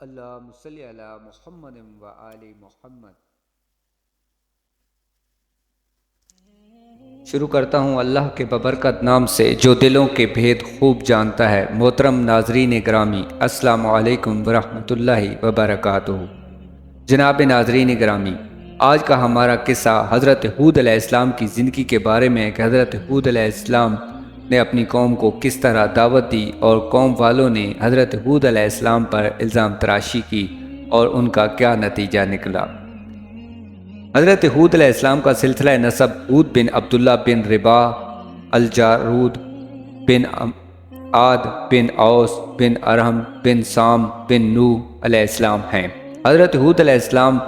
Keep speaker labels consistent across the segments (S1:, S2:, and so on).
S1: اللہم صلی علی محمد و آل محمد۔ شروع کرتا ہوں اللہ کے ببرکت نام سے جو دلوں کے بھید خوب جانتا ہے۔ محترم ناظرین گرامی، السلام علیکم ورحمۃ اللہ وبرکاتہ۔ جناب ناظرین گرامی، آج کا ہمارا قصہ حضرت ہود علیہ السلام کی زندگی کے بارے میں ہے کہ حضرت ہود علیہ السلام نے اپنی قوم کو کس طرح دعوت دی اور قوم والوں نے حضرت ہود علیہ السلام پر الزام تراشی کی اور ان کا کیا نتیجہ نکلا۔ حضرت ہود علیہ السلام کا سلسلہ نسب ہود بن عبداللہ بن ربا الجارود بن عاد بن اوس بن ارہم بن سام بن نو علیہ السلام ہیں۔ حضرت ہود علیہ السلام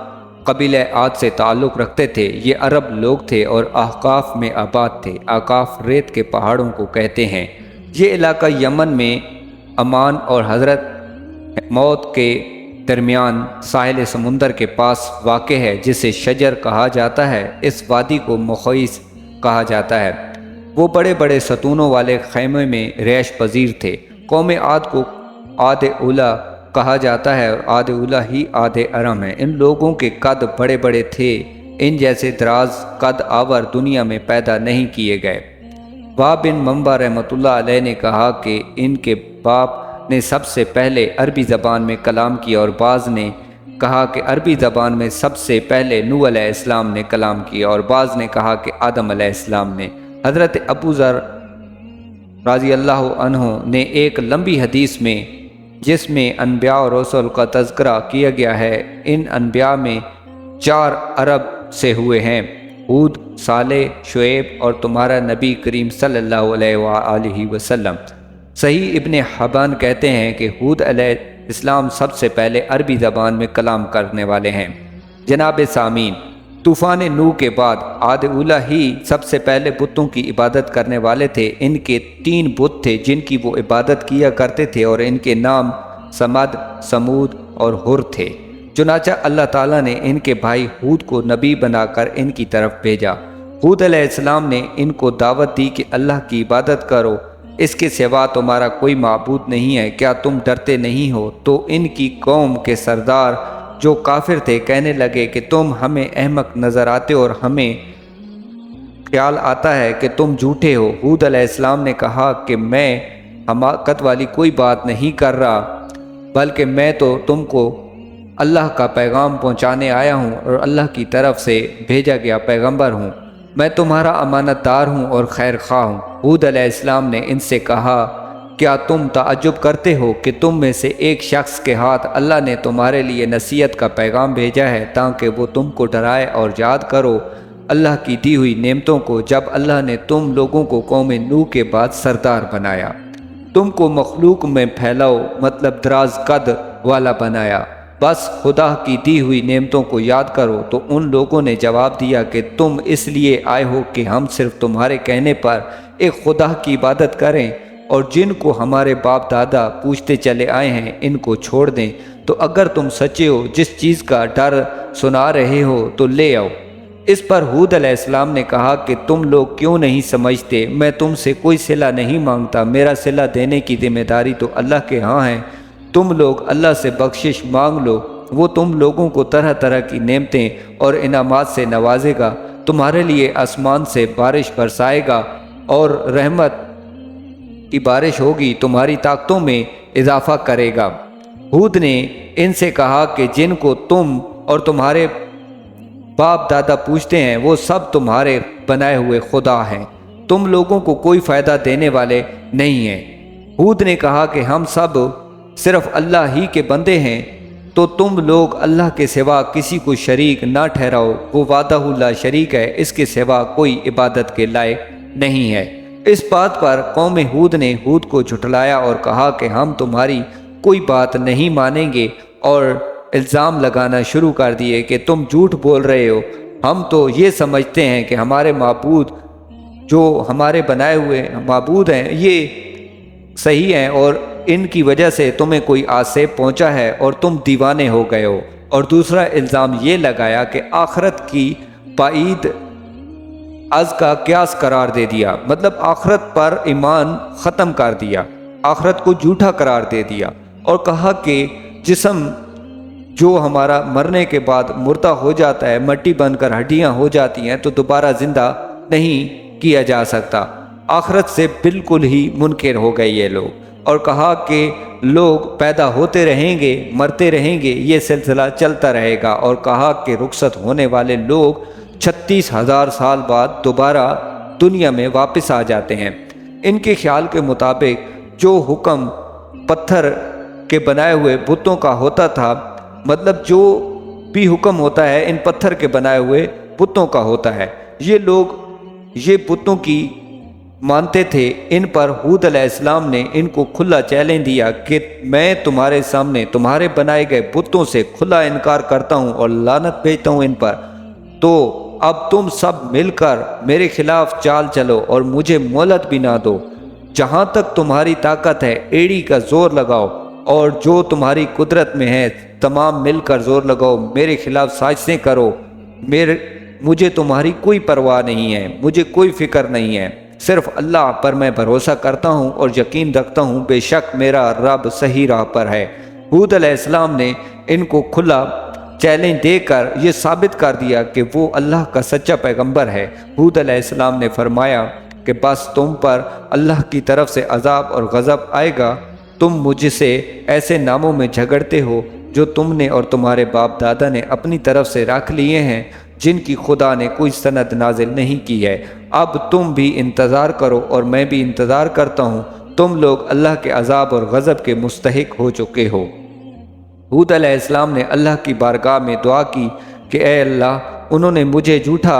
S1: قبیلہ عاد سے تعلق رکھتے تھے۔ یہ عرب لوگ تھے اور احقاف میں آباد تھے۔ احقاف ریت کے پہاڑوں کو کہتے ہیں۔ یہ علاقہ یمن میں عمان اور حضرت موت کے درمیان ساحل سمندر کے پاس واقع ہے، جسے شجر کہا جاتا ہے۔ اس وادی کو مخیص کہا جاتا ہے۔ وہ بڑے بڑے ستونوں والے خیمے میں رہائش پذیر تھے۔ قوم عاد کو عاد اولا کہا جاتا ہے اور عاد اولا ہی عاد ارم ہے۔ ان لوگوں کے قد بڑے بڑے تھے۔ ان جیسے دراز قد آور دنیا میں پیدا نہیں کیے گئے۔ وہب بن منبع رحمۃ اللہ علیہ نے کہا کہ ان کے باپ نے سب سے پہلے عربی زبان میں کلام کیا، اور بعض نے کہا کہ عربی زبان میں سب سے پہلے نوح علیہ السلام نے کلام کیا، اور بعض نے کہا کہ آدم علیہ السلام نے۔ حضرت ابو ذر رضی اللہ عنہ نے ایک لمبی حدیث میں جس میں انبیاء اور رسول کا تذکرہ کیا گیا ہے، ان انبیاء میں 4 عرب سے ہوئے ہیں: ہود، صالح، شعیب اور تمہارا نبی کریم صلی اللہ علیہ وآلہ وسلم۔ صحیح ابن حبان کہتے ہیں کہ ہود علیہ السلام سب سے پہلے عربی زبان میں کلام کرنے والے ہیں۔ جناب سامعین، طوفان نوح کے بعد عاد اولا ہی سب سے پہلے بتوں کی عبادت کرنے والے تھے۔ ان کے 3 بت تھے جن کی وہ عبادت کیا کرتے تھے، اور ان کے نام سمد، سمود اور ہر تھے۔ چنانچہ اللہ تعالیٰ نے ان کے بھائی ہود کو نبی بنا کر ان کی طرف بھیجا۔ ہود علیہ السلام نے ان کو دعوت دی کہ اللہ کی عبادت کرو، اس کے سوا تمہارا کوئی معبود نہیں ہے، کیا تم ڈرتے نہیں ہو؟ تو ان کی قوم کے سردار جو کافر تھے کہنے لگے کہ تم ہمیں احمق نظر آتے اور ہمیں خیال آتا ہے کہ تم جھوٹے ہو۔ ہود علیہ السلام نے کہا کہ میں حماقت والی کوئی بات نہیں کر رہا، بلکہ میں تو تم کو اللہ کا پیغام پہنچانے آیا ہوں اور اللہ کی طرف سے بھیجا گیا پیغمبر ہوں۔ میں تمہارا امانت دار ہوں اور خیر خواہ ہوں۔ ہود علیہ السلام نے ان سے کہا، کیا تم تعجب کرتے ہو کہ تم میں سے ایک شخص کے ہاتھ اللہ نے تمہارے لیے نصیحت کا پیغام بھیجا ہے تاکہ وہ تم کو ڈرائے اور یاد کرو اللہ کی دی ہوئی نعمتوں کو، جب اللہ نے تم لوگوں کو قوم نوح کے بعد سردار بنایا، تم کو مخلوق میں پھیلاؤ مطلب دراز قد والا بنایا، بس خدا کی دی ہوئی نعمتوں کو یاد کرو۔ تو ان لوگوں نے جواب دیا کہ تم اس لیے آئے ہو کہ ہم صرف تمہارے کہنے پر ایک خدا کی عبادت کریں، اور جن کو ہمارے باپ دادا پوچھتے چلے آئے ہیں ان کو چھوڑ دیں۔ تو اگر تم سچے ہو، جس چیز کا ڈر سنا رہے ہو تو لے آؤ۔ اس پر ہود علیہ السلام نے کہا کہ تم لوگ کیوں نہیں سمجھتے، میں تم سے کوئی صلہ نہیں مانگتا، میرا صلہ دینے کی ذمہ داری تو اللہ کے ہاں ہے۔ تم لوگ اللہ سے بخشش مانگ لو، وہ تم لوگوں کو طرح طرح کی نعمتیں اور انعامات سے نوازے گا، تمہارے لیے آسمان سے بارش برسائے گا اور رحمت کی بارش ہوگی، تمہاری طاقتوں میں اضافہ کرے گا۔ ہود نے ان سے کہا کہ جن کو تم اور تمہارے باپ دادا پوچھتے ہیں وہ سب تمہارے بنائے ہوئے خدا ہیں، تم لوگوں کو کوئی فائدہ دینے والے نہیں ہیں۔ ہود نے کہا کہ ہم سب صرف اللہ ہی کے بندے ہیں، تو تم لوگ اللہ کے سوا کسی کو شریک نہ ٹھہراؤ، وہ وحدہ لا شریک ہے، اس کے سوا کوئی عبادت کے لائق نہیں ہے۔ اس بات پر قوم ہود نے ہود کو جھٹلایا اور کہا کہ ہم تمہاری کوئی بات نہیں مانیں گے، اور الزام لگانا شروع کر دیے کہ تم جھوٹ بول رہے ہو، ہم تو یہ سمجھتے ہیں کہ ہمارے معبود جو ہمارے بنائے ہوئے معبود ہیں یہ صحیح ہیں، اور ان کی وجہ سے تمہیں کوئی آسیب پہنچا ہے اور تم دیوانے ہو گئے ہو۔ اور دوسرا الزام یہ لگایا کہ آخرت کی بعید از کا قیاس قرار دے دیا، مطلب آخرت پر ایمان ختم کر دیا، آخرت کو جھوٹا قرار دے دیا، اور کہا کہ جسم جو ہمارا مرنے کے بعد مردہ ہو جاتا ہے، مٹی بن کر ہڈیاں ہو جاتی ہیں، تو دوبارہ زندہ نہیں کیا جا سکتا۔ آخرت سے بالکل ہی منکر ہو گئے یہ لوگ، اور کہا کہ لوگ پیدا ہوتے رہیں گے، مرتے رہیں گے، یہ سلسلہ چلتا رہے گا، اور کہا کہ رخصت ہونے والے لوگ 36,000 سال بعد دوبارہ دنیا میں واپس آ جاتے ہیں۔ ان کے خیال کے مطابق جو حکم پتھر کے بنائے ہوئے بتوں کا ہوتا تھا، مطلب جو بھی حکم ہوتا ہے ان پتھر کے بنائے ہوئے بتوں کا ہوتا ہے، یہ لوگ یہ بتوں کی مانتے تھے۔ ان پر ہود علیہ السلام نے ان کو کھلا چیلنج دیا کہ میں تمہارے سامنے تمہارے بنائے گئے بتوں سے کھلا انکار کرتا ہوں اور لعنت بھیجتا ہوں ان پر، تو اب تم سب مل کر میرے خلاف چال چلو اور مجھے مہلت بھی نہ دو۔ جہاں تک تمہاری طاقت ہے ایڑی کا زور لگاؤ، اور جو تمہاری قدرت میں ہے تمام مل کر زور لگاؤ، میرے خلاف سازشیں کرو۔ مجھے تمہاری کوئی پرواہ نہیں ہے، مجھے کوئی فکر نہیں ہے، صرف اللہ پر میں بھروسہ کرتا ہوں اور یقین رکھتا ہوں بے شک میرا رب صحیح راہ پر ہے۔ ہود علیہ السلام نے ان کو کھلا چیلنج دے کر یہ ثابت کر دیا کہ وہ اللہ کا سچا پیغمبر ہے۔ ہود علیہ السلام نے فرمایا کہ بس تم پر اللہ کی طرف سے عذاب اور غضب آئے گا، تم مجھ سے ایسے ناموں میں جھگڑتے ہو جو تم نے اور تمہارے باپ دادا نے اپنی طرف سے رکھ لیے ہیں، جن کی خدا نے کوئی سند نازل نہیں کی ہے۔ اب تم بھی انتظار کرو اور میں بھی انتظار کرتا ہوں، تم لوگ اللہ کے عذاب اور غضب کے مستحق ہو چکے ہو۔ ہود علیہ السلام نے اللہ کی بارگاہ میں دعا کی کہ اے اللہ، انہوں نے مجھے جھوٹا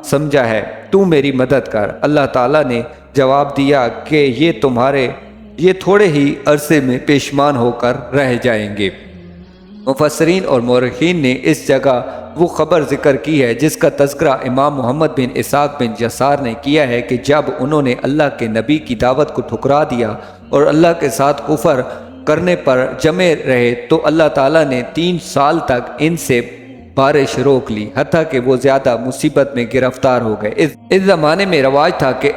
S1: سمجھا ہے، تو میری مدد کر۔ اللہ تعالیٰ نے جواب دیا کہ یہ تھوڑے ہی عرصے میں پیشمان ہو کر رہ جائیں گے۔ مفسرین اور مورخین نے اس جگہ وہ خبر ذکر کی ہے جس کا تذکرہ امام محمد بن اسحاق بن جسار نے کیا ہے کہ جب انہوں نے اللہ کے نبی کی دعوت کو ٹھکرا دیا اور اللہ کے ساتھ کفر کرنے پر جمے رہے، تو اللہ تعالیٰ نے 3 سال تک ان سے بارش روک لی، حتیٰ کہ وہ زیادہ مصیبت میں گرفتار ہو گئے۔ اس زمانے میں رواج تھا کہ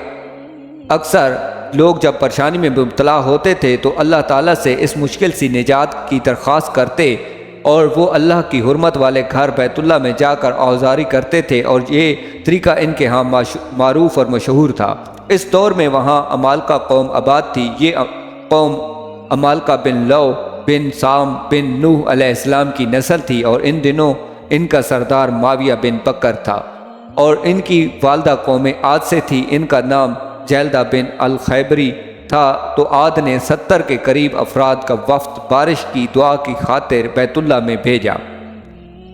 S1: اکثر لوگ جب پریشانی میں مبتلا ہوتے تھے تو اللہ تعالیٰ سے اس مشکل سی نجات کی درخواست کرتے، اور وہ اللہ کی حرمت والے گھر بیت اللہ میں جا کر آوازاری کرتے تھے، اور یہ طریقہ ان کے ہاں معروف اور مشہور تھا۔ اس دور میں وہاں عمالقہ قوم آباد تھی۔ یہ قوم عمالقہ بن لو بن سام بن نوح علیہ السلام کی نسل تھی، اور ان دنوں ان کا سردار معاویہ بن بکر تھا، اور ان کی والدہ قوم عاد سے تھی، ان کا نام جیلدہ بن الخیبری تھا۔ تو عاد نے 70 کے قریب افراد کا وفد بارش کی دعا کی خاطر بیت اللہ میں بھیجا۔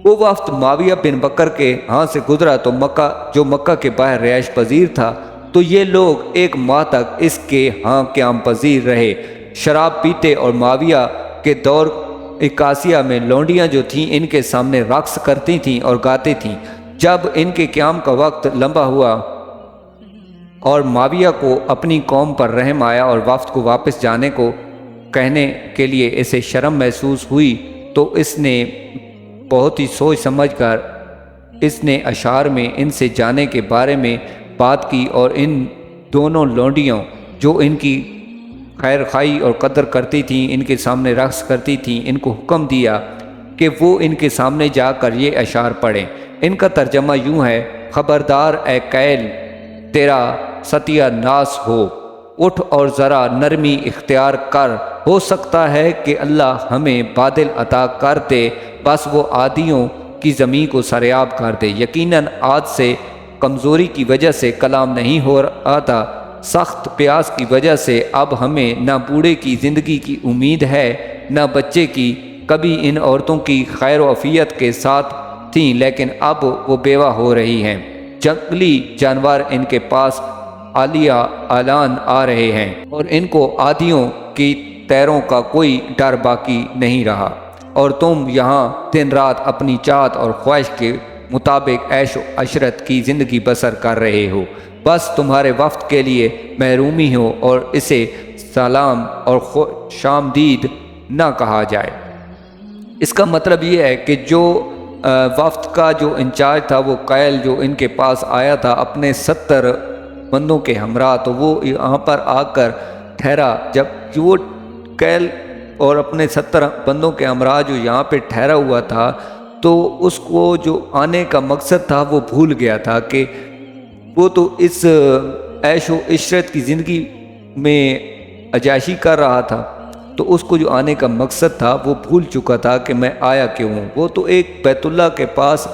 S1: وہ وفد معاویہ بن بکر کے ہاں سے گزرا تو مکہ کے باہر رہائش پذیر تھا، تو یہ لوگ 1 ماہ تک اس کے ہاں قیام پذیر رہے، شراب پیتے، اور معاویہ کے دور اکاسیہ میں لونڈیاں جو تھیں ان کے سامنے رقص کرتی تھیں اور گاتی تھیں۔ جب ان کے قیام کا وقت لمبا ہوا اور معاویہ کو اپنی قوم پر رحم آیا اور وفد کو واپس جانے کو کہنے کے لیے اسے شرم محسوس ہوئی، تو اس نے بہت ہی سوچ سمجھ کر اس نے اشعار میں ان سے جانے کے بارے میں بات کی، اور ان دونوں لونڈیوں جو ان کی خیر خواہی اور قدر کرتی تھیں، ان کے سامنے رقص کرتی تھیں، ان کو حکم دیا کہ وہ ان کے سامنے جا کر یہ اشعار پڑھیں۔ ان کا ترجمہ یوں ہے: خبردار اے قیل، تیرا ستیہ ناس ہو، اٹھ اور ذرا نرمی اختیار کر، ہو سکتا ہے کہ اللہ ہمیں بادل عطا کر دے، بس وہ عادیوں کی زمین کو سریاب کر دے۔ یقیناً عاد سے کمزوری کی وجہ سے کلام نہیں ہو رہا تھا، سخت پیاس کی وجہ سے اب ہمیں نہ بوڑھے کی زندگی کی امید ہے نہ بچے کی۔ کبھی ان عورتوں کی خیر و عافیت کے ساتھ تھیں، لیکن اب وہ بیوہ ہو رہی ہیں۔ جنگلی جانور ان کے پاس آلان آ رہے ہیں، اور ان کو عادیوں کی تیروں کا کوئی ڈر باقی نہیں رہا، اور تم یہاں دن رات اپنی چاہت اور خواہش کے مطابق عیش و عشرت کی زندگی بسر کر رہے ہو۔ بس تمہارے وفد کے لیے محرومی ہو اور اسے سلام اور خوش آمدید نہ کہا جائے۔ اس کا مطلب یہ ہے کہ جو وفد کا جو انچارج تھا، وہ قیل جو ان کے پاس آیا تھا اپنے 70 بندوں کے ہمراہ، تو وہ یہاں پر آ کر ٹھہرا۔ جب وہ قیل اور اپنے 70 بندوں کے ہمراہ جو یہاں پہ ٹھہرا ہوا تھا، تو اس کو جو آنے کا مقصد تھا وہ بھول گیا تھا کہ وہ تو اس عیش و عشرت کی زندگی میں عیاشی کر رہا تھا، تو اس کو جو آنے کا مقصد تھا وہ بھول چکا تھا کہ میں آیا کیوں ہوں۔ وہ تو ایک بیت اللہ کے پاس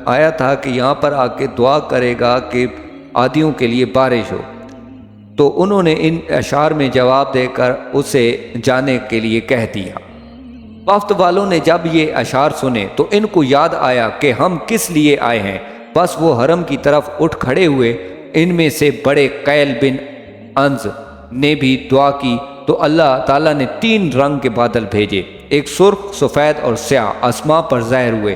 S1: آیا تھا کہ یہاں پر آ کے دعا کرے گا کہ عادیوں کے لیے بارش ہو، تو انہوں نے ان اشعار میں جواب دے کر اسے جانے کے لیے کہہ دیا۔ وفد والوں نے جب یہ اشعار سنے تو ان کو یاد آیا کہ ہم کس لیے آئے ہیں، بس وہ حرم کی طرف اٹھ کھڑے ہوئے۔ ان میں سے بڑے قیل بن انز نے بھی دعا کی تو اللہ تعالیٰ نے 3 رنگ کے بادل بھیجے، ایک سرخ، سفید اور سیاہ، آسمان پر ظاہر ہوئے،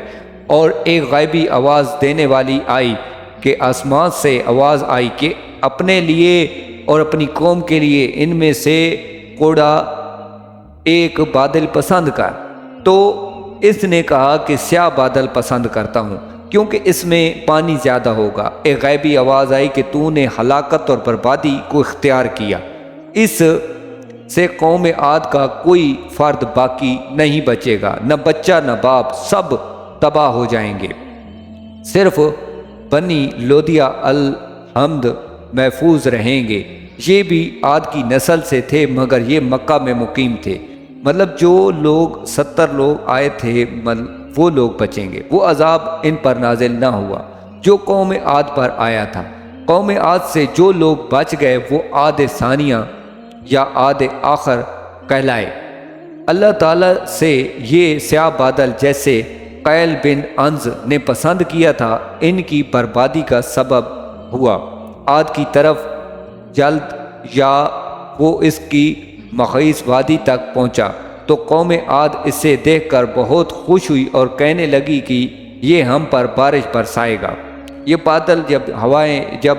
S1: اور ایک غیبی آواز دینے والی آئی کہ آسمان سے آواز آئی کہ اپنے لیے اور اپنی قوم کے لیے ان میں سے کوڑا ایک بادل پسند کر۔ تو اس نے کہا کہ سیاہ بادل پسند کرتا ہوں کیونکہ اس میں پانی زیادہ ہوگا۔ ایک غیبی آواز آئی کہ تو نے ہلاکت اور بربادی کو اختیار کیا، اس سے قوم عاد کا کوئی فرد باقی نہیں بچے گا، نہ بچہ نہ باپ، سب تباہ ہو جائیں گے، صرف بنی لودیا الحمد محفوظ رہیں گے۔ یہ بھی عاد کی نسل سے تھے مگر یہ مکہ میں مقیم تھے، مطلب جو لوگ 70 لوگ آئے تھے وہ لوگ بچیں گے۔ وہ عذاب ان پر نازل نہ ہوا جو قوم عاد پر آیا تھا۔ قوم عاد سے جو لوگ بچ گئے وہ عاد ثانیہ یا عاد آخر کہلائے۔ اللہ تعالیٰ سے یہ سیاہ بادل جیسے قیل بن انز نے پسند کیا تھا ان کی بربادی کا سبب ہوا۔ عاد کی طرف جلد یا وہ اس کی مخیص وادی تک پہنچا تو قوم عاد اسے دیکھ کر بہت خوش ہوئی اور کہنے لگی کہ یہ ہم پر بارش برسائے گا۔ یہ بادل جب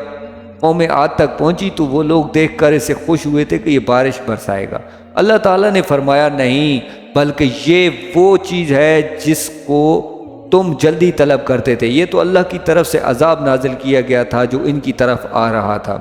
S1: قوم عاد تک پہنچی تو وہ لوگ دیکھ کر اسے خوش ہوئے تھے کہ یہ بارش برسائے گا۔ اللہ تعالیٰ نے فرمایا نہیں، بلکہ یہ وہ چیز ہے جس کو تم جلدی طلب کرتے تھے، یہ تو اللہ کی طرف سے عذاب نازل کیا گیا تھا جو ان کی طرف آ رہا تھا۔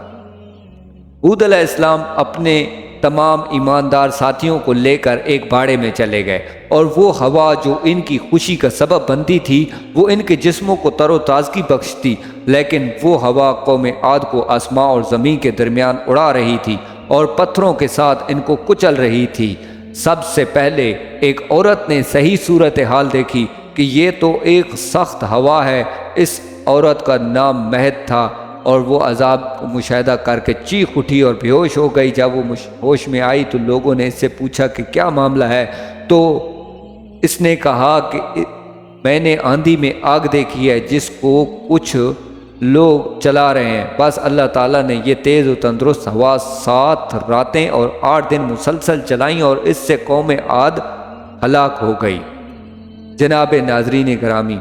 S1: ہود علیہ السلام اپنے تمام ایماندار ساتھیوں کو لے کر ایک باڑے میں چلے گئے، اور وہ ہوا جو ان کی خوشی کا سبب بنتی تھی وہ ان کے جسموں کو تر و تازگی بخشتی، لیکن وہ ہوا قوم عاد کو آسمان اور زمین کے درمیان اڑا رہی تھی اور پتھروں کے ساتھ ان کو کچل رہی تھی۔ سب سے پہلے ایک عورت نے صحیح صورتحال دیکھی کہ یہ تو ایک سخت ہوا ہے۔ اس عورت کا نام مہد تھا اور وہ عذاب کو مشاہدہ کر کے چیخ اٹھی اور بے ہوش ہو گئی۔ جب وہ ہوش میں آئی تو لوگوں نے اس سے پوچھا کہ کیا معاملہ ہے، تو اس نے کہا کہ میں نے آندھی میں آگ دیکھی ہے جس کو کچھ لوگ چلا رہے ہیں۔ بس اللہ تعالیٰ نے یہ تیز و تندرست ہوا 7 راتیں اور 8 دن مسلسل چلائیں اور اس سے قوم عاد ہلاک ہو گئی۔ جناب ناظرین گرامی،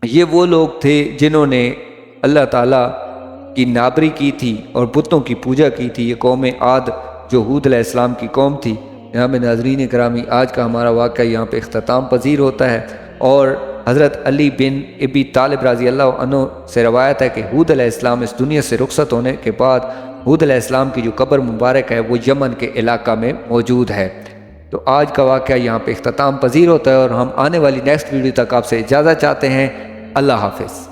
S1: یہ وہ لوگ تھے جنہوں نے اللہ تعالیٰ کی نابری کی تھی اور بتوں کی پوجا کی تھی۔ یہ قوم عاد جو ہود علیہ السلام کی قوم تھی۔ جناب ناظرین گرامی، آج کا ہمارا واقعہ یہاں پہ اختتام پذیر ہوتا ہے، اور حضرت علی بن ابی طالب رضی اللہ عنہ سے روایت ہے کہ ہود علیہ السلام اس دنیا سے رخصت ہونے کے بعد ہود علیہ السلام کی جو قبر مبارک ہے وہ یمن کے علاقہ میں موجود ہے۔ تو آج کا واقعہ یہاں پہ اختتام پذیر ہوتا ہے، اور ہم آنے والی نیکسٹ ویڈیو تک آپ سے اجازت چاہتے ہیں۔ اللہ حافظ۔